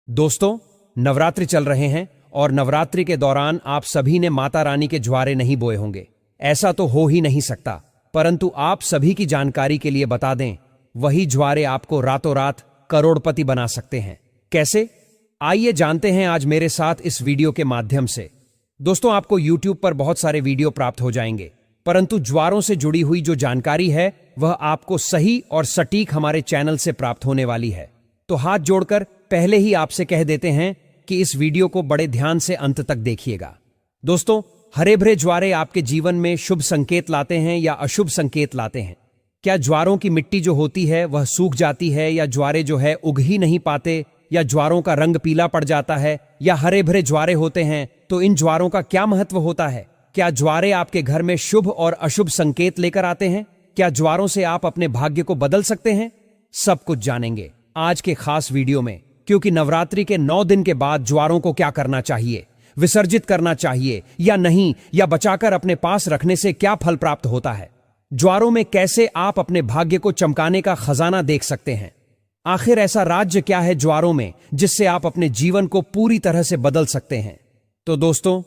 दोस्तों, नवरात्रि चल रहे हैं और नवरात्रि के दौरान आप सभी ने माता रानी के ज्वारे नहीं बोए होंगे। ऐसा तो हो ही नहीं सकता, परंतु आप सभी की जानकारी के लिए बता दें, वही ज्वारे आपको रातों रात करोड़पति बना सकते हैं। कैसे? आइए जानते हैं आज मेरे साथ इस वीडियो के माध्यम से। दोस्तों, आपको YouTube पर बहुत सारे वीडियो प्राप्त हो जाएंगे, परंतु ज्वारों से जुड़ी हुई जो जानकारी है वह आपको सही और सटीक हमारे चैनल से प्राप्त होने वाली है। तो हाथ जोड़कर पहले ही आपसे कह देते हैं कि इस वीडियो को बड़े ध्यान से अंत तक देखिएगा। दोस्तों, हरे भरे ज्वारे आपके जीवन में शुभ संकेत लाते हैं या अशुभ संकेत लाते हैं? क्या ज्वारों की मिट्टी जो होती है वह सूख जाती है, या ज्वारे जो है उग ही नहीं पाते, या ज्वारों का रंग पीला पड़ जाता है, या हरे भरे ज्वारे होते हैं? तो इन ज्वारों का क्या महत्व होता है? क्या ज्वारे आपके घर में शुभ और अशुभ संकेत लेकर आते हैं? क्या ज्वारों से आप अपने भाग्य को बदल सकते हैं? सब कुछ जानेंगे आज के खास वीडियो में, क्योंकि नवरात्रि के 9 दिन के बाद ज्वारों को क्या करना चाहिए, विसर्जित करना चाहिए या नहीं, या बचाकर अपने पास रखने से क्या फल प्राप्त होता है, ज्वारों में कैसे आप अपने भाग्य को चमकाने का खजाना देख सकते हैं, आखिर ऐसा राज्य क्या है ज्वारों में जिससे आप अपने जीवन को पूरी तरह से बदल सकते हैं। तो दोस्तों,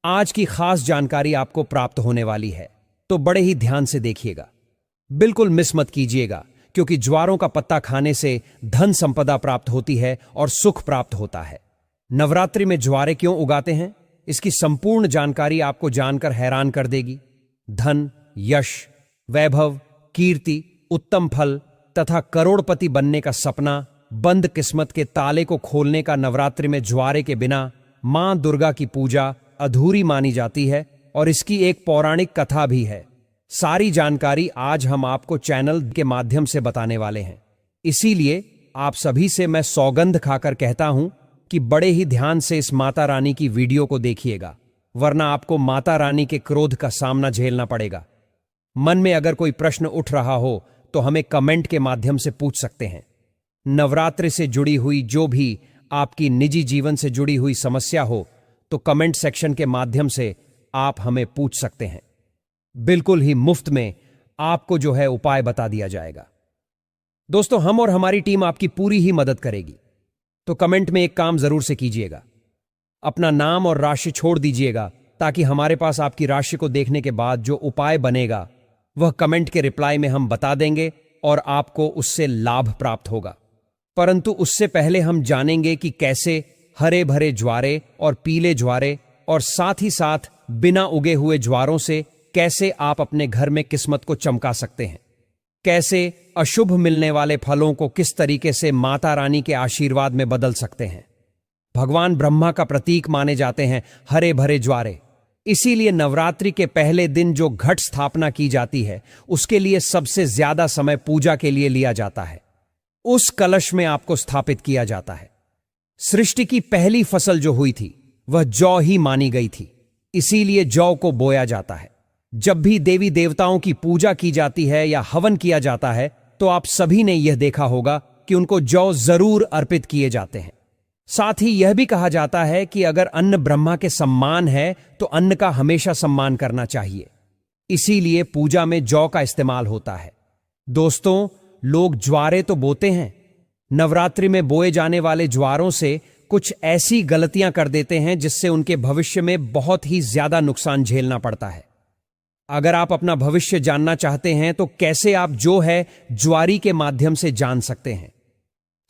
आज की खास जानकारी आपको प्राप्त होने वाली है, तो बड़े ही ध्यान से देखिएगा, बिल्कुल मिस मत कीजिएगा, क्योंकि ज्वारों का पत्ता खाने से धन संपदा प्राप्त होती है और सुख प्राप्त होता है। नवरात्रि में ज्वारे क्यों उगाते हैं, इसकी संपूर्ण जानकारी आपको जानकर हैरान कर देगी। धन, यश, वैभव, कीर्ति, उत्तम फल तथा करोड़पति बनने का सपना, बंद किस्मत के ताले को खोलने का नवरात्रि में ज्वारे के बिना मां दुर्गा की पूजा अधूरी मानी जाती है, और इसकी एक पौराणिक कथा भी है। सारी जानकारी आज हम आपको चैनल के माध्यम से बताने वाले हैं, इसीलिए आप सभी से मैं सौगंध खाकर कहता हूं कि बड़े ही ध्यान से इस माता रानी की वीडियो को देखिएगा, वरना आपको माता रानी के क्रोध का सामना झेलना पड़ेगा। मन में अगर कोई प्रश्न उठ रहा हो तो हमें कमेंट के माध्यम से पूछ सकते हैं। नवरात्रि से जुड़ी हुई जो भी आपकी निजी जीवन से जुड़ी हुई समस्या हो तो कमेंट सेक्शन के माध्यम से आप हमें पूछ सकते हैं। बिल्कुल ही मुफ्त में आपको जो है उपाय बता दिया जाएगा। दोस्तों, हम और हमारी टीम आपकी पूरी ही मदद करेगी, तो कमेंट में एक काम जरूर से कीजिएगा, अपना नाम और राशि छोड़ दीजिएगा, ताकि हमारे पास आपकी राशि को देखने के बाद जो उपाय बनेगा वह कमेंट के रिप्लाई में हम बता देंगे और आपको उससे लाभ प्राप्त होगा। परंतु उससे पहले हम जानेंगे कि कैसे हरे भरे ज्वारे और पीले ज्वारे और साथ ही साथ बिना उगे हुए ज्वारों से कैसे आप अपने घर में किस्मत को चमका सकते हैं, कैसे अशुभ मिलने वाले फलों को किस तरीके से माता रानी के आशीर्वाद में बदल सकते हैं। भगवान ब्रह्मा का प्रतीक माने जाते हैं हरे भरे ज्वारे, इसीलिए नवरात्रि के पहले दिन जो घट स्थापना की जाती है उसके लिए सबसे ज्यादा समय पूजा के लिए लिया जाता है। उस कलश में आपको स्थापित किया जाता है। सृष्टि की पहली फसल जो हुई थी वह जौ ही मानी गई थी, इसीलिए जौ को बोया जाता है। जब भी देवी देवताओं की पूजा की जाती है या हवन किया जाता है तो आप सभी ने यह देखा होगा कि उनको जौ जरूर अर्पित किए जाते हैं। साथ ही यह भी कहा जाता है कि अगर अन्न ब्रह्मा के सम्मान है तो अन्न का हमेशा सम्मान करना चाहिए, इसीलिए पूजा में जौ का इस्तेमाल होता है। दोस्तों, लोग ज्वारे तो बोते हैं, नवरात्रि में बोए जाने वाले ज्वारों से कुछ ऐसी गलतियां कर देते हैं जिससे उनके भविष्य में बहुत ही ज्यादा नुकसान झेलना पड़ता है। अगर आप अपना भविष्य जानना चाहते हैं तो कैसे आप जो है ज्वारी के माध्यम से जान सकते हैं,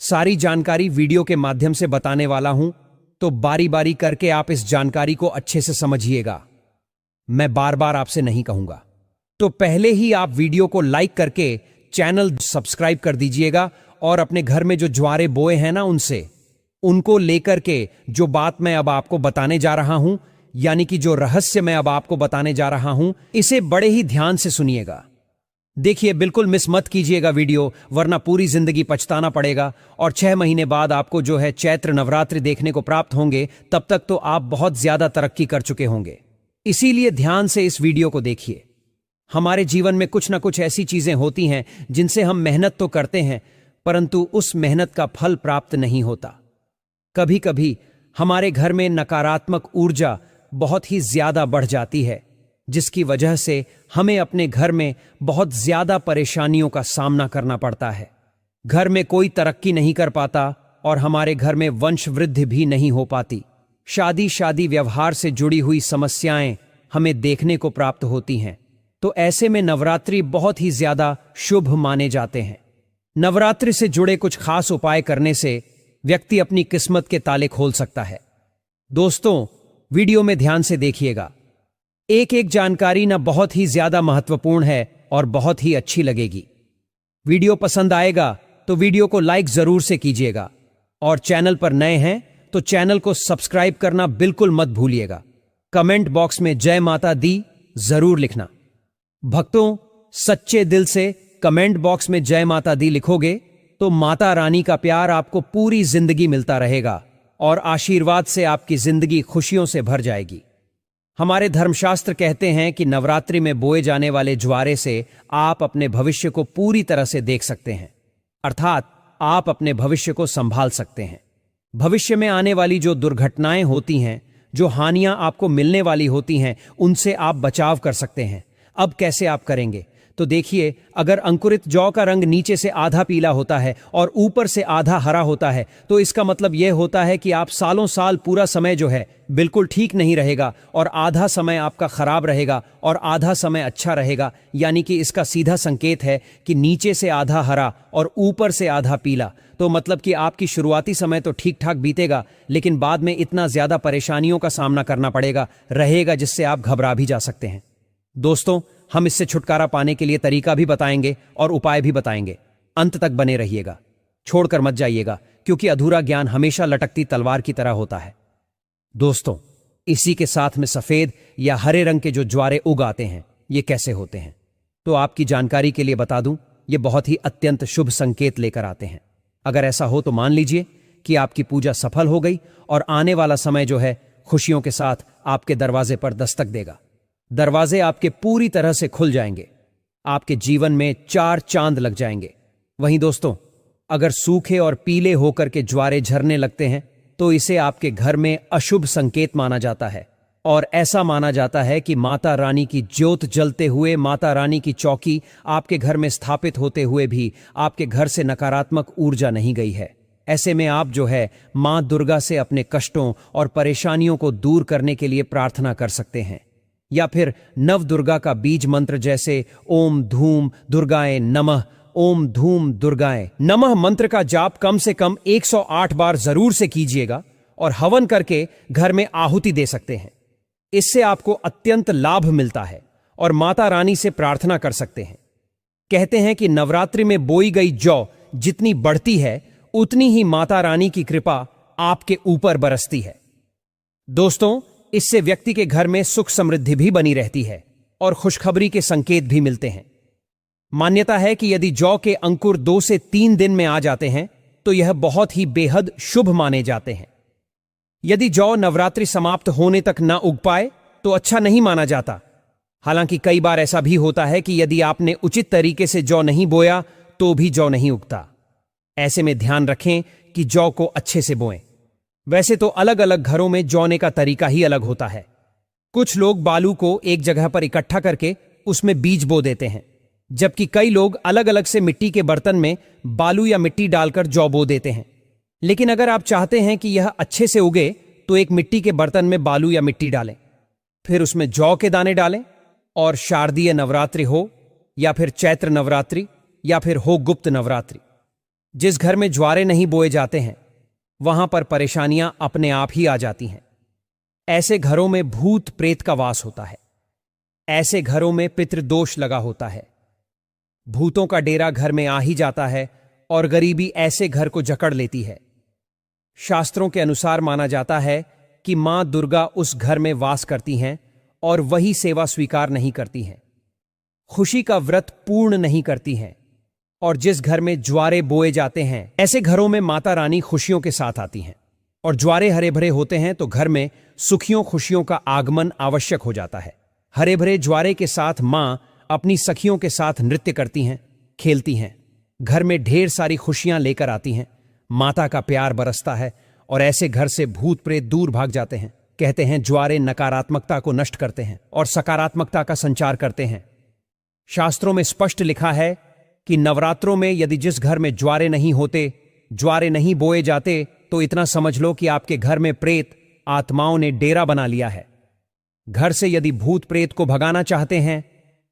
सारी जानकारी वीडियो के माध्यम से बताने वाला हूं, तो बारी बारी करके आप इस जानकारी को अच्छे से समझिएगा। मैं बार बार आपसे नहीं कहूंगा, तो पहले ही आप वीडियो को लाइक करके चैनल सब्सक्राइब कर दीजिएगा, और अपने घर में जो ज्वारे बोए हैं ना उनको लेकर के जो बात मैं अब आपको बताने जा रहा हूं, यानी कि जो रहस्य मैं अब आपको बताने जा रहा हूं, इसे बड़े ही ध्यान से सुनिएगा। देखिए, बिल्कुल मिस मत कीजिएगा वीडियो, वरना पूरी जिंदगी पछताना पड़ेगा, और 6 महीने बाद आपको जो है चैत्र नवरात्रि देखने को प्राप्त होंगे, तब तक तो आप बहुत ज्यादा तरक्की कर चुके होंगे। इसीलिए ध्यान से इस वीडियो को देखिए। हमारे जीवन में कुछ ना कुछ ऐसी चीजें होती हैं जिनसे हम मेहनत तो करते हैं, परंतु उस मेहनत का फल प्राप्त नहीं होता। कभी कभी हमारे घर में नकारात्मक ऊर्जा बहुत ही ज्यादा बढ़ जाती है, जिसकी वजह से हमें अपने घर में बहुत ज्यादा परेशानियों का सामना करना पड़ता है। घर में कोई तरक्की नहीं कर पाता, और हमारे घर में वंश वृद्धि भी नहीं हो पाती। शादी व्यवहार से जुड़ी हुई समस्याएं हमें देखने को प्राप्त होती हैं। तो ऐसे में नवरात्रि बहुत ही ज्यादा शुभ माने जाते हैं। नवरात्रि से जुड़े कुछ खास उपाय करने से व्यक्ति अपनी किस्मत के ताले खोल सकता है। दोस्तों, वीडियो में ध्यान से देखिएगा। एक एक जानकारी ना बहुत ही ज्यादा महत्वपूर्ण है और बहुत ही अच्छी लगेगी। वीडियो पसंद आएगा तो वीडियो को लाइक जरूर से कीजिएगा और चैनल पर नए हैं तो चैनल को सब्सक्राइब करना बिल्कुल मत भूलिएगा। कमेंट बॉक्स में जय माता दी जरूर लिखना। भक्तों, सच्चे दिल से कमेंट बॉक्स में जय माता दी लिखोगे तो माता रानी का प्यार आपको पूरी जिंदगी मिलता रहेगा और आशीर्वाद से आपकी जिंदगी खुशियों से भर जाएगी। हमारे धर्मशास्त्र कहते हैं कि नवरात्रि में बोए जाने वाले ज्वारे से आप अपने भविष्य को पूरी तरह से देख सकते हैं, अर्थात आप अपने भविष्य को संभाल सकते हैं। भविष्य में आने वाली जो दुर्घटनाएं होती हैं, जो हानियां आपको मिलने वाली होती हैं, उनसे आप बचाव कर सकते हैं। अब कैसे आप करेंगे? तो देखिए, अगर अंकुरित जौ का रंग नीचे से आधा पीला होता है और ऊपर से आधा हरा होता है तो इसका मतलब यह होता है कि आप सालों साल पूरा समय जो है बिल्कुल ठीक नहीं रहेगा और आधा समय आपका खराब रहेगा और आधा समय अच्छा रहेगा। यानी कि इसका सीधा संकेत है कि नीचे से आधा हरा और ऊपर से आधा पीला, तो मतलब कि आपकी शुरुआती समय तो ठीक ठाक बीतेगा, लेकिन बाद में इतना ज्यादा परेशानियों का सामना करना पड़ेगा रहेगा जिससे आप घबरा भी जा सकते हैं। दोस्तों, हम इससे छुटकारा पाने के लिए तरीका भी बताएंगे और उपाय भी बताएंगे। अंत तक बने रहिएगा, छोड़कर मत जाइएगा, क्योंकि अधूरा ज्ञान हमेशा लटकती तलवार की तरह होता है। दोस्तों, इसी के साथ में सफेद या हरे रंग के जो ज्वारे उग आते हैं, ये कैसे होते हैं? तो आपकी जानकारी के लिए बता दूं, ये बहुत ही अत्यंत शुभ संकेत लेकर आते हैं। अगर ऐसा हो तो मान लीजिए कि आपकी पूजा सफल हो गई और आने वाला समय जो है खुशियों के साथ आपके दरवाजे पर दस्तक देगा। दरवाजे आपके पूरी तरह से खुल जाएंगे, आपके जीवन में 4 चांद लग जाएंगे। वहीं दोस्तों, अगर सूखे और पीले होकर के ज्वारे झरने लगते हैं तो इसे आपके घर में अशुभ संकेत माना जाता है और ऐसा माना जाता है कि माता रानी की ज्योत जलते हुए, माता रानी की चौकी आपके घर में स्थापित होते हुए भी आपके घर से नकारात्मक ऊर्जा नहीं गई है। ऐसे में आप जो है मां दुर्गा से अपने कष्टों और परेशानियों को दूर करने के लिए प्रार्थना कर सकते हैं, या फिर नव दुर्गा का बीज मंत्र जैसे ओम धूम दुर्गाए नमः, ओम धूम दुर्गाए नमः मंत्र का जाप कम से कम 108 बार जरूर से कीजिएगा और हवन करके घर में आहुति दे सकते हैं। इससे आपको अत्यंत लाभ मिलता है और माता रानी से प्रार्थना कर सकते हैं। कहते हैं कि नवरात्रि में बोई गई जौ जितनी बढ़ती है उतनी ही माता रानी की कृपा आपके ऊपर बरसती है। दोस्तों, इससे व्यक्ति के घर में सुख समृद्धि भी बनी रहती है और खुशखबरी के संकेत भी मिलते हैं। मान्यता है कि यदि जौ के अंकुर 2 से 3 दिन में आ जाते हैं तो यह बहुत ही बेहद शुभ माने जाते हैं। यदि जौ नवरात्रि समाप्त होने तक न उग पाए तो अच्छा नहीं माना जाता। हालांकि कई बार ऐसा भी होता है कि यदि आपने उचित तरीके से जौ नहीं बोया तो भी जौ नहीं उगता। ऐसे में ध्यान रखें कि जौ को अच्छे से बोएं। वैसे तो अलग अलग घरों में जौने का तरीका ही अलग होता है। कुछ लोग बालू को एक जगह पर इकट्ठा करके उसमें बीज बो देते हैं, जबकि कई लोग अलग अलग से मिट्टी के बर्तन में बालू या मिट्टी डालकर जौ बो देते हैं। लेकिन अगर आप चाहते हैं कि यह अच्छे से उगे तो एक मिट्टी के बर्तन में बालू या मिट्टी डालें, फिर उसमें जौ के दाने डालें और शारदीय नवरात्रि हो या फिर चैत्र नवरात्रि या फिर हो गुप्त नवरात्रि, जिस घर में ज्वारे नहीं बोए जाते हैं वहां पर परेशानियां अपने आप ही आ जाती हैं। ऐसे घरों में भूत प्रेत का वास होता है। ऐसे घरों में पितृदोष लगा होता है। भूतों का डेरा घर में आ ही जाता है और गरीबी ऐसे घर को जकड़ लेती है। शास्त्रों के अनुसार माना जाता है कि मां दुर्गा उस घर में वास करती हैं और वही सेवा स्वीकार नहीं करती हैं, खुशी का व्रत पूर्ण नहीं करती हैं। और जिस घर में ज्वारे बोए जाते हैं ऐसे घरों में माता रानी खुशियों के साथ आती हैं और ज्वारे हरे भरे होते हैं तो घर में सुखियों खुशियों का आगमन आवश्यक हो जाता है। हरे भरे ज्वारे के साथ मां अपनी सखियों के साथ नृत्य करती हैं, खेलती हैं, घर में ढेर सारी खुशियां लेकर आती हैं, माता का प्यार बरसता है और ऐसे घर से भूत प्रेत दूर भाग जाते हैं। कहते हैं ज्वारे नकारात्मकता को नष्ट करते हैं और सकारात्मकता का संचार करते हैं। शास्त्रों में स्पष्ट लिखा है कि नवरात्रों में यदि जिस घर में ज्वारे नहीं होते ज्वारे नहीं बोए जाते तो इतना समझ लो कि आपके घर में प्रेत आत्माओं ने डेरा बना लिया है। घर से यदि भूत प्रेत को भगाना चाहते हैं,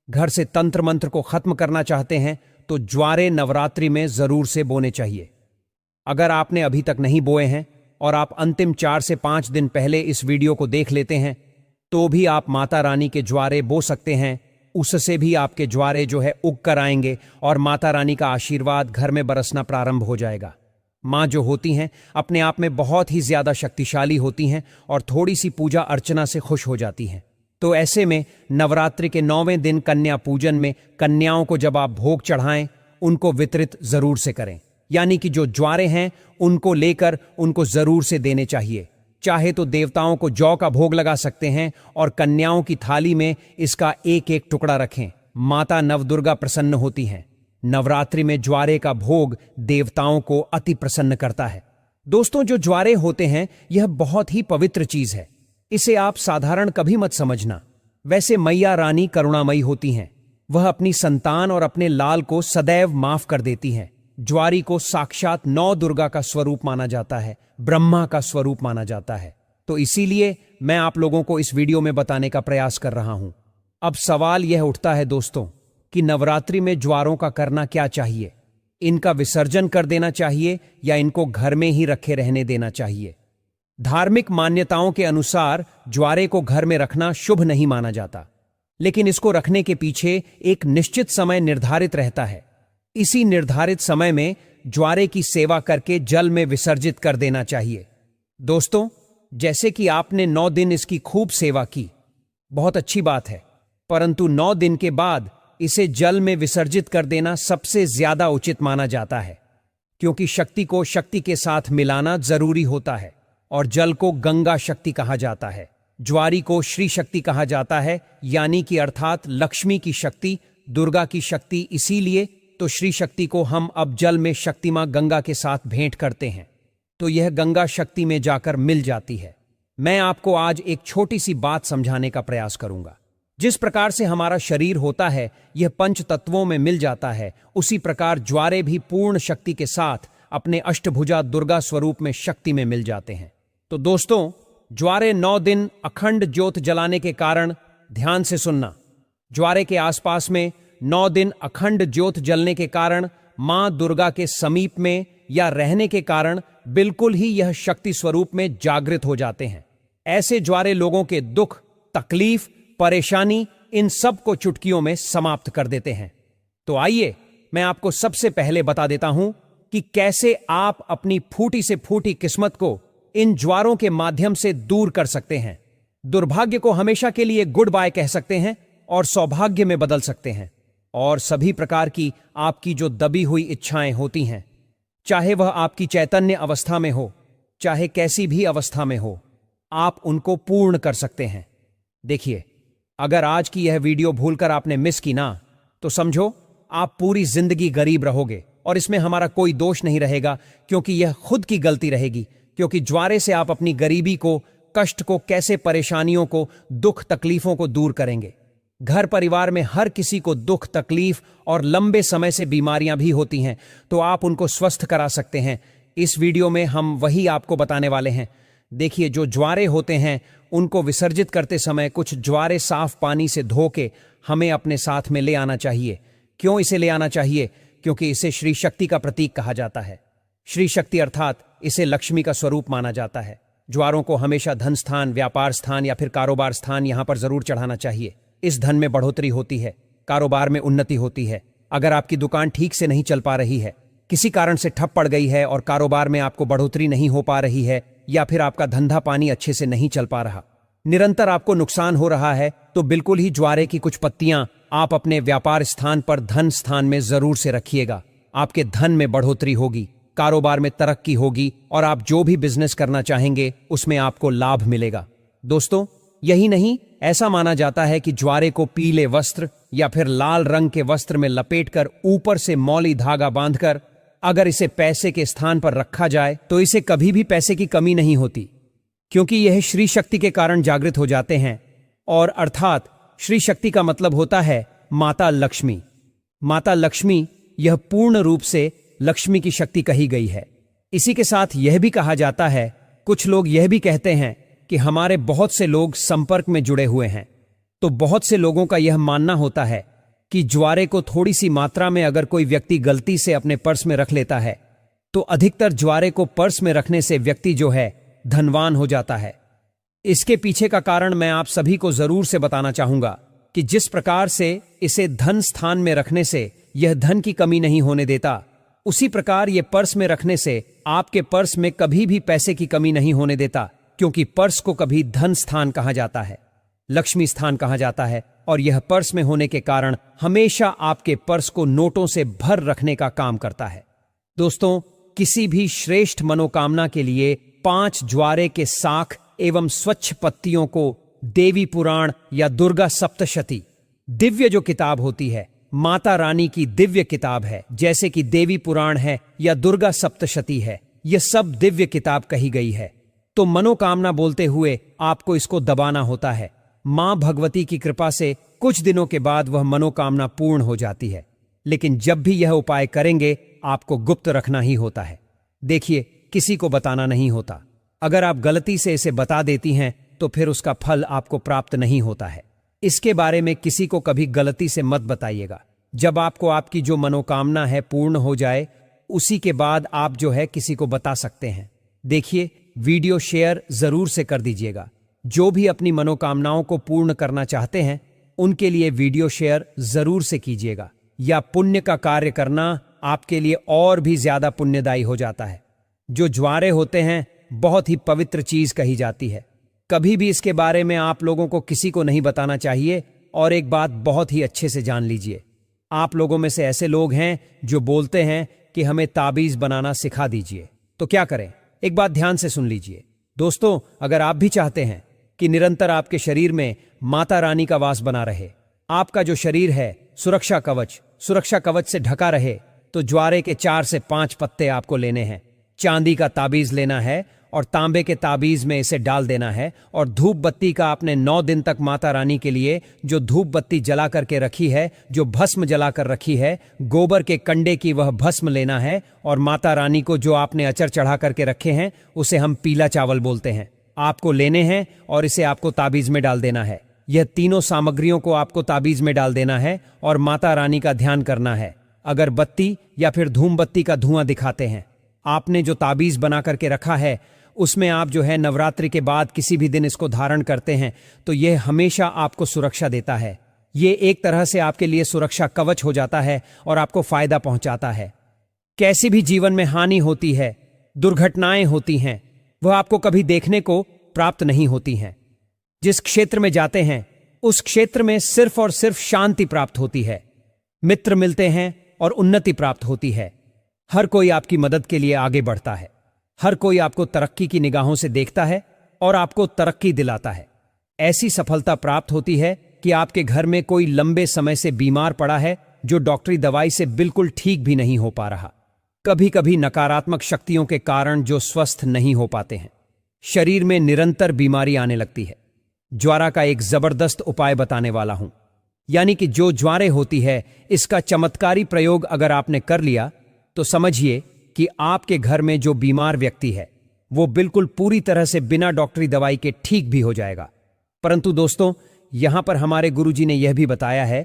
घर से तंत्र मंत्र को खत्म करना चाहते हैं, तो ज्वारे नवरात्रि में जरूर से बोने चाहिए। अगर आपने अभी तक नहीं बोए हैं और आप अंतिम 4 से 5 दिन पहले इस वीडियो को देख लेते हैं, तो भी आप माता रानी के ज्वारे बो सकते हैं। उससे भी आपके ज्वारे जो है उग कर आएंगे और माता रानी का आशीर्वाद घर में बरसना प्रारंभ हो जाएगा। माँ जो होती हैं अपने आप में बहुत ही ज्यादा शक्तिशाली होती हैं और थोड़ी सी पूजा अर्चना से खुश हो जाती हैं। तो ऐसे में नवरात्रि के 9वें दिन कन्या पूजन में कन्याओं को जब आप भोग चढ़ाएं, उनको वितरित जरूर से करें। यानी कि जो ज्वारे हैं उनको लेकर उनको जरूर से देने चाहिए। चाहे तो देवताओं को जौ का भोग लगा सकते हैं और कन्याओं की थाली में इसका एक एक टुकड़ा रखें। माता नवदुर्गा प्रसन्न होती हैं। नवरात्रि में ज्वारे का भोग देवताओं को अति प्रसन्न करता है। दोस्तों, जो ज्वारे होते हैं यह बहुत ही पवित्र चीज है। इसे आप साधारण कभी मत समझना। वैसे मैया रानी करुणामयी होती हैं। वह अपनी संतान और अपने लाल को सदैव माफ कर देती हैं। ज्वारी को साक्षात नौ दुर्गा का स्वरूप माना जाता है, ब्रह्मा का स्वरूप माना जाता है। तो इसीलिए मैं आप लोगों को इस वीडियो में बताने का प्रयास कर रहा हूं। अब सवाल यह उठता है दोस्तों कि नवरात्रि में ज्वारों का करना क्या चाहिए। इनका विसर्जन कर देना चाहिए या इनको घर में ही रखे रहने देना चाहिए। धार्मिक मान्यताओं के अनुसार ज्वारे को घर में रखना शुभ नहीं माना जाता, लेकिन इसको रखने के पीछे एक निश्चित समय निर्धारित रहता है। इसी निर्धारित समय में ज्वारे की सेवा करके जल में विसर्जित कर देना चाहिए। दोस्तों, जैसे कि आपने 9 दिन इसकी खूब सेवा की, बहुत अच्छी बात है, परंतु 9 दिन के बाद इसे जल में विसर्जित कर देना सबसे ज्यादा उचित माना जाता है, क्योंकि शक्ति को शक्ति के साथ मिलाना जरूरी होता है और जल को गंगा शक्ति कहा जाता है। ज्वारी को श्री शक्ति कहा जाता है, यानी कि अर्थात लक्ष्मी की शक्ति, दुर्गा की शक्ति। इसीलिए तो श्री शक्ति को हम अब जल में शक्ति मां गंगा के साथ भेंट करते हैं, तो यह गंगा शक्ति में जाकर मिल जाती है। मैं आपको आज एक छोटी सी बात समझाने का प्रयास करूंगा। जिस प्रकार से हमारा शरीर होता है यह 5 तत्वों में मिल जाता है, उसी प्रकार ज्वारे भी पूर्ण शक्ति के साथ अपने अष्टभुजा दुर्गा स्वरूप में शक्ति में मिल जाते हैं। तो दोस्तों, ज्वारे 9 दिन अखंड ज्योत जलाने के कारण, ध्यान से सुनना, ज्वारे के आसपास में 9 दिन अखंड ज्योत जलने के कारण मां दुर्गा के समीप में या रहने के कारण बिल्कुल ही यह शक्ति स्वरूप में जागृत हो जाते हैं। ऐसे ज्वारे लोगों के दुख, तकलीफ, परेशानी, इन सब को चुटकियों में समाप्त कर देते हैं। तो आइए मैं आपको सबसे पहले बता देता हूं कि कैसे आप अपनी फूटी से फूटी किस्मत को इन ज्वारों के माध्यम से दूर कर सकते हैं। दुर्भाग्य को हमेशा के लिए गुड बाय कह सकते हैं और सौभाग्य में बदल सकते हैं। और सभी प्रकार की आपकी जो दबी हुई इच्छाएं होती हैं, चाहे वह आपकी चैतन्य अवस्था में हो, चाहे कैसी भी अवस्था में हो, आप उनको पूर्ण कर सकते हैं। देखिए, अगर आज की यह वीडियो भूलकर आपने मिस की ना, तो समझो आप पूरी जिंदगी गरीब रहोगे और इसमें हमारा कोई दोष नहीं रहेगा, क्योंकि यह खुद की गलती रहेगी। क्योंकि ज्वारे से आप अपनी गरीबी को, कष्ट को, कैसे परेशानियों को, दुख तकलीफों को दूर करेंगे। घर परिवार में हर किसी को दुख तकलीफ और लंबे समय से बीमारियां भी होती हैं, तो आप उनको स्वस्थ करा सकते हैं। इस वीडियो में हम वही आपको बताने वाले हैं। देखिए, जो ज्वारे होते हैं उनको विसर्जित करते समय कुछ ज्वारे साफ पानी से धो के हमें अपने साथ में ले आना चाहिए। क्यों इसे ले आना चाहिए? क्योंकि इसे श्री शक्ति का प्रतीक कहा जाता है। श्री शक्ति अर्थात इसे लक्ष्मी का स्वरूप माना जाता है। ज्वारों को हमेशा धन स्थान, व्यापार स्थान या फिर कारोबार स्थान यहां पर जरूर चढ़ाना चाहिए। इस धन में बढ़ोतरी होती है, कारोबार में उन्नति होती है। अगर आपकी दुकान ठीक से नहीं चल पा रही है, किसी कारण से ठप पड़ गई है और कारोबार में आपको बढ़ोतरी नहीं हो पा रही है, या फिर आपका धंधा पानी अच्छे से नहीं चल पा रहा, निरंतर आपको नुकसान हो रहा है, तो बिल्कुल ही ज्वारे की कुछ पत्तियां आप अपने व्यापार स्थान पर धन स्थान में जरूर से रखिएगा। आपके धन में बढ़ोतरी होगी, कारोबार में तरक्की होगी और आप जो भी बिजनेस करना चाहेंगे उसमें आपको लाभ मिलेगा। दोस्तों, यही नहीं, ऐसा माना जाता है कि ज्वारे को पीले वस्त्र या फिर लाल रंग के वस्त्र में लपेटकर ऊपर से मौली धागा बांधकर अगर इसे पैसे के स्थान पर रखा जाए तो इसे कभी भी पैसे की कमी नहीं होती, क्योंकि यह श्री शक्ति के कारण जागृत हो जाते हैं। और अर्थात श्री शक्ति का मतलब होता है माता लक्ष्मी। माता लक्ष्मी यह पूर्ण रूप से लक्ष्मी की शक्ति कही गई है। इसी के साथ यह भी कहा जाता है, कुछ लोग यह भी कहते हैं कि हमारे बहुत से लोग संपर्क में जुड़े हुए हैं। तो बहुत से लोगों का यह मानना होता है कि ज्वारे को थोड़ी सी मात्रा में अगर कोई व्यक्ति गलती से अपने पर्स में रख लेता है तो अधिकतर ज्वारे को पर्स में रखने से व्यक्ति जो है धनवान हो जाता है। इसके पीछे का कारण मैं आप सभी को जरूर से बताना चाहूंगा कि जिस प्रकार से इसे धन स्थान में रखने से यह धन की कमी नहीं होने देता, उसी प्रकार यह पर्स में रखने से आपके पर्स में कभी भी पैसे की कमी नहीं होने देता, क्योंकि पर्स को कभी धन स्थान कहा जाता है, लक्ष्मी स्थान कहा जाता है, और यह पर्स में होने के कारण हमेशा आपके पर्स को नोटों से भर रखने का काम करता है। दोस्तों, किसी भी श्रेष्ठ मनोकामना के लिए 5 ज्वारे के साख एवं स्वच्छ पत्तियों को देवी पुराण या दुर्गा सप्तशती दिव्य जो किताब होती है, माता रानी की दिव्य किताब है, जैसे कि देवी पुराण है या दुर्गा सप्तशती है, यह सब दिव्य किताब कही गई है। तो मनोकामना बोलते हुए आपको इसको दबाना होता है। मां भगवती की कृपा से कुछ दिनों के बाद वह मनोकामना पूर्ण हो जाती है, लेकिन जब भी यह उपाय करेंगे आपको गुप्त रखना ही होता है। देखिए, किसी को बताना नहीं होता। अगर आप गलती से इसे बता देती हैं तो फिर उसका फल आपको प्राप्त नहीं होता है। इसके बारे में किसी को कभी गलती से मत बताइएगा। जब आपको आपकी जो मनोकामना है पूर्ण हो जाए, उसी के बाद आप जो है किसी को बता सकते हैं। देखिए, वीडियो शेयर जरूर से कर दीजिएगा। जो भी अपनी मनोकामनाओं को पूर्ण करना चाहते हैं उनके लिए वीडियो शेयर जरूर से कीजिएगा, या पुण्य का कार्य करना आपके लिए और भी ज्यादा पुण्यदायी हो जाता है। जो ज्वारे होते हैं बहुत ही पवित्र चीज कही जाती है। कभी भी इसके बारे में आप लोगों को किसी को नहीं बताना चाहिए। और एक बात बहुत ही अच्छे से जान लीजिए, आप लोगों में से ऐसे लोग हैं जो बोलते हैं कि हमें ताबीज बनाना सिखा दीजिए। तो क्या करें, एक बात ध्यान से सुन लीजिए। दोस्तों, अगर आप भी चाहते हैं कि निरंतर आपके शरीर में माता रानी का वास बना रहे, आपका जो शरीर है सुरक्षा कवच से ढका रहे, तो ज्वारे के 4 से 5 पत्ते आपको लेने हैं। चांदी का ताबीज लेना है और तांबे के ताबीज में इसे डाल देना है, और धूप बत्ती का आपने 9 दिन तक माता रानी के लिए जो धूप बत्ती जला करके रखी है, जो भस्म जला कर रखी है, गोबर के कंडे की वह भस्म लेना है, और माता रानी को जो आपने अचर चढ़ा करके रखे हैं उसे हम पीला चावल बोलते हैं, आपको लेने हैं और इसे आपको ताबीज में डाल देना है। यह तीनों सामग्रियों को आपको ताबीज में डाल देना है और माता रानी का ध्यान करना है। अगरबत्ती या फिर धूमबत्ती का धुआं दिखाते हैं। आपने जो ताबीज बना करके रखा है उसमें आप जो है नवरात्रि के बाद किसी भी दिन इसको धारण करते हैं तो यह हमेशा आपको सुरक्षा देता है। ये एक तरह से आपके लिए सुरक्षा कवच हो जाता है और आपको फायदा पहुंचाता है। कैसी भी जीवन में हानि होती है, दुर्घटनाएं होती हैं, वह आपको कभी देखने को प्राप्त नहीं होती हैं। जिस क्षेत्र में जाते हैं उस क्षेत्र में सिर्फ और सिर्फ शांति प्राप्त होती है, मित्र मिलते हैं और उन्नति प्राप्त होती है। हर कोई आपकी मदद के लिए आगे बढ़ता है, हर कोई आपको तरक्की की निगाहों से देखता है और आपको तरक्की दिलाता है। ऐसी सफलता प्राप्त होती है कि आपके घर में कोई लंबे समय से बीमार पड़ा है जो डॉक्टरी दवाई से बिल्कुल ठीक भी नहीं हो पा रहा। कभी कभी नकारात्मक शक्तियों के कारण जो स्वस्थ नहीं हो पाते हैं, शरीर में निरंतर बीमारी आने लगती है। ज्वारा का एक जबरदस्त उपाय बताने वाला हूं, यानी कि जो ज्वारे होती है इसका चमत्कारी प्रयोग अगर आपने कर लिया तो समझिए कि आपके घर में जो बीमार व्यक्ति है वो बिल्कुल पूरी तरह से बिना डॉक्टरी दवाई के ठीक भी हो जाएगा। परंतु दोस्तों, यहां पर हमारे गुरुजी ने यह भी बताया है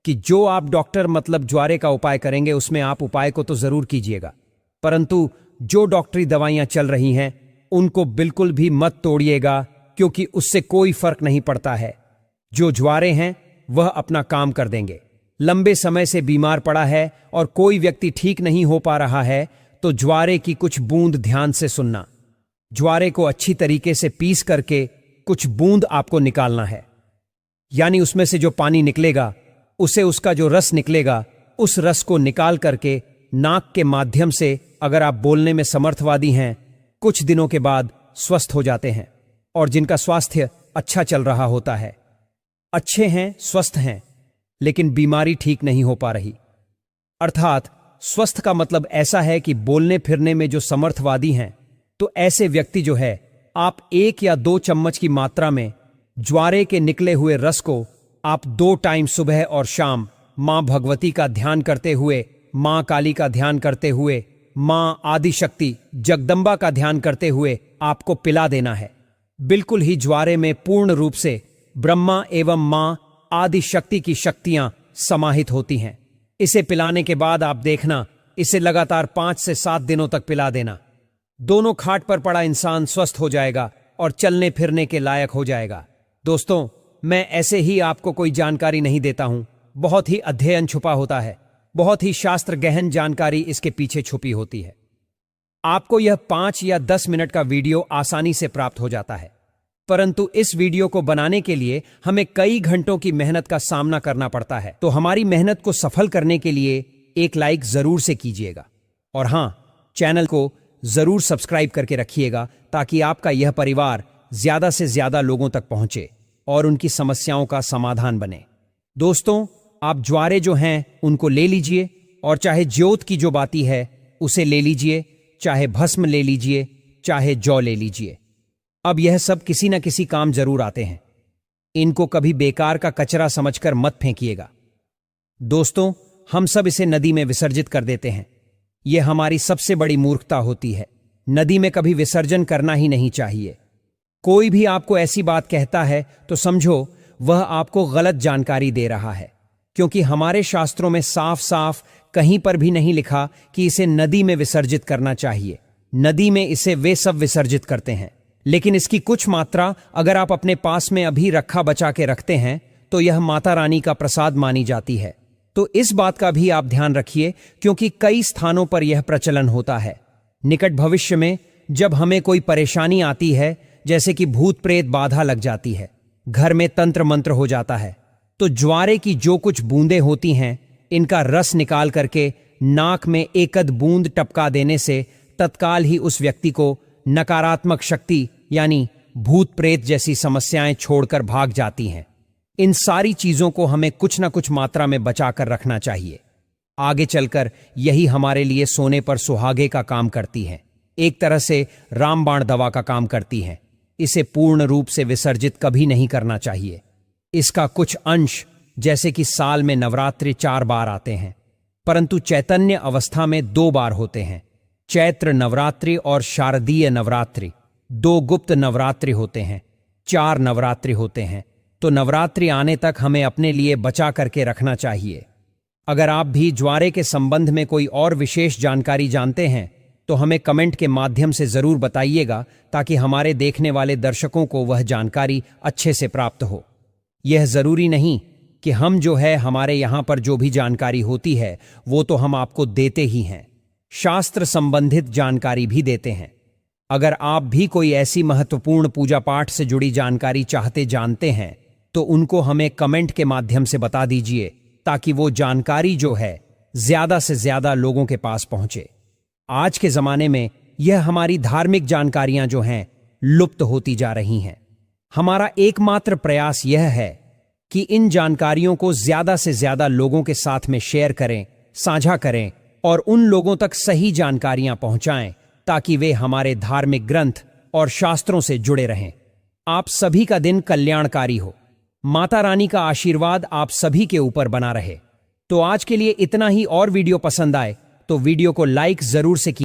कि जो आप डॉक्टर मतलब ज्वारे का उपाय करेंगे उसमें आप उपाय को तो जरूर कीजिएगा, परंतु जो डॉक्टरी दवाइयां चल रही हैं उनको बिल्कुल भी मत तोड़िएगा, क्योंकि उससे कोई फर्क नहीं पड़ता है। जो ज्वारे हैं वह अपना काम कर देंगे। लंबे समय से बीमार पड़ा है और कोई व्यक्ति ठीक नहीं हो पा रहा है तो ज्वारे की कुछ बूंद ध्यान से सुनना। ज्वारे को अच्छी तरीके से पीस करके कुछ बूंद आपको निकालना है, यानी उसमें से जो पानी निकलेगा उसे उसका जो रस निकलेगा उस रस को निकाल करके नाक के माध्यम से, अगर आप बोलने में समर्थवादी हैं, कुछ दिनों के बाद स्वस्थ हो जाते हैं। और जिनका स्वास्थ्य अच्छा चल रहा होता है, अच्छे हैं, स्वस्थ हैं, लेकिन बीमारी ठीक नहीं हो पा रही, अर्थात स्वस्थ का मतलब ऐसा है कि बोलने फिरने में जो समर्थवादी हैं, तो ऐसे व्यक्ति जो है आप 1 या 2 चम्मच की मात्रा में ज्वारे के निकले हुए रस को आप 2 टाइम सुबह और शाम मां भगवती का ध्यान करते हुए, मां काली का ध्यान करते हुए मां आदिशक्ति जगदम्बा का ध्यान करते हुए आपको पिला देना है। बिल्कुल ही ज्वारे में पूर्ण रूप से ब्रह्मा एवं मां आदिशक्ति की शक्तियां समाहित होती हैं। इसे पिलाने के बाद आप देखना, इसे लगातार 5 से 7 दिनों तक पिला देना। दोनों खाट पर पड़ा इंसान स्वस्थ हो जाएगा और चलने फिरने के लायक हो जाएगा। दोस्तों, मैं ऐसे ही आपको कोई जानकारी नहीं देता हूं, बहुत ही अध्ययन छुपा होता है, बहुत ही शास्त्र गहन जानकारी इसके पीछे छुपी होती है। आपको यह 5 या 10 मिनट का वीडियो आसानी से प्राप्त हो जाता है, परंतु इस वीडियो को बनाने के लिए हमें कई घंटों की मेहनत का सामना करना पड़ता है। तो हमारी मेहनत को सफल करने के लिए एक लाइक जरूर से कीजिएगा और हां, चैनल को जरूर सब्सक्राइब करके रखिएगा ताकि आपका यह परिवार ज्यादा से ज्यादा लोगों तक पहुंचे और उनकी समस्याओं का समाधान बने। दोस्तों, आप ज्वारे जो हैं उनको ले लीजिए और चाहे ज्योत की जो बाती है उसे ले लीजिए, चाहे भस्म ले लीजिए, चाहे जौ ले लीजिए। अब यह सब किसी न किसी काम जरूर आते हैं, इनको कभी बेकार का कचरा समझकर मत फेंकिएगा। दोस्तों, हम सब इसे नदी में विसर्जित कर देते हैं। यह हमारी सबसे बड़ी मूर्खता होती है। नदी में कभी विसर्जन करना ही नहीं चाहिए। कोई भी आपको ऐसी बात कहता है तो समझो वह आपको गलत जानकारी दे रहा है, क्योंकि हमारे शास्त्रों में साफ साफ कहीं पर भी नहीं लिखा कि इसे नदी में विसर्जित करना चाहिए। नदी में इसे वे सब विसर्जित करते हैं, लेकिन इसकी कुछ मात्रा अगर आप अपने पास में अभी रखा बचा के रखते हैं तो यह माता रानी का प्रसाद मानी जाती है। तो इस बात का भी आप ध्यान रखिए, क्योंकि कई स्थानों पर यह प्रचलन होता है। निकट भविष्य में जब हमें कोई परेशानी आती है, जैसे कि भूत प्रेत बाधा लग जाती है, घर में तंत्र मंत्र हो जाता है, तो ज्वारे की जो कुछ बूंदें होती हैं, इनका रस निकाल करके नाक में एकद बूंद टपका देने से तत्काल ही उस व्यक्ति को नकारात्मक शक्ति यानी भूत प्रेत जैसी समस्याएं छोड़कर भाग जाती हैं। इन सारी चीजों को हमें कुछ ना कुछ मात्रा में बचाकर रखना चाहिए। आगे चलकर यही हमारे लिए सोने पर सुहागे का काम करती है, एक तरह से रामबाण दवा का काम करती है। इसे पूर्ण रूप से विसर्जित कभी नहीं करना चाहिए। इसका कुछ अंश, जैसे कि साल में नवरात्रि 4 बार आते हैं, परंतु चैतन्य अवस्था में 2 बार होते हैं। चैत्र नवरात्रि और शारदीय नवरात्रि 2 गुप्त नवरात्रि होते हैं, 4 नवरात्रि होते हैं। तो नवरात्रि आने तक हमें अपने लिए बचा करके रखना चाहिए। अगर आप भी ज्वारे के संबंध में कोई और विशेष जानकारी जानते हैं तो हमें कमेंट के माध्यम से जरूर बताइएगा, ताकि हमारे देखने वाले दर्शकों को वह जानकारी अच्छे से प्राप्त हो। यह जरूरी नहीं कि हम जो है हमारे यहाँ पर जो भी जानकारी होती है वो तो हम आपको देते ही हैं, शास्त्र संबंधित जानकारी भी देते हैं। अगर आप भी कोई ऐसी महत्वपूर्ण पूजा पाठ से जुड़ी जानकारी जानते हैं तो उनको हमें कमेंट के माध्यम से बता दीजिए, ताकि वो जानकारी जो है ज्यादा से ज्यादा लोगों के पास पहुंचे। आज के जमाने में यह हमारी धार्मिक जानकारियां जो हैं लुप्त होती जा रही हैं। हमारा एकमात्र प्रयास यह है कि इन जानकारियों को ज्यादा से ज्यादा लोगों के साथ में शेयर करें, साझा करें और उन लोगों तक सही जानकारियां पहुंचाएं, ताकि वे हमारे धार्मिक ग्रंथ और शास्त्रों से जुड़े रहें। आप सभी का दिन कल्याणकारी हो। माता रानी का आशीर्वाद आप सभी के ऊपर बना रहे। तो आज के लिए इतना ही, और वीडियो पसंद आए तो वीडियो को लाइक जरूर से कीजिए।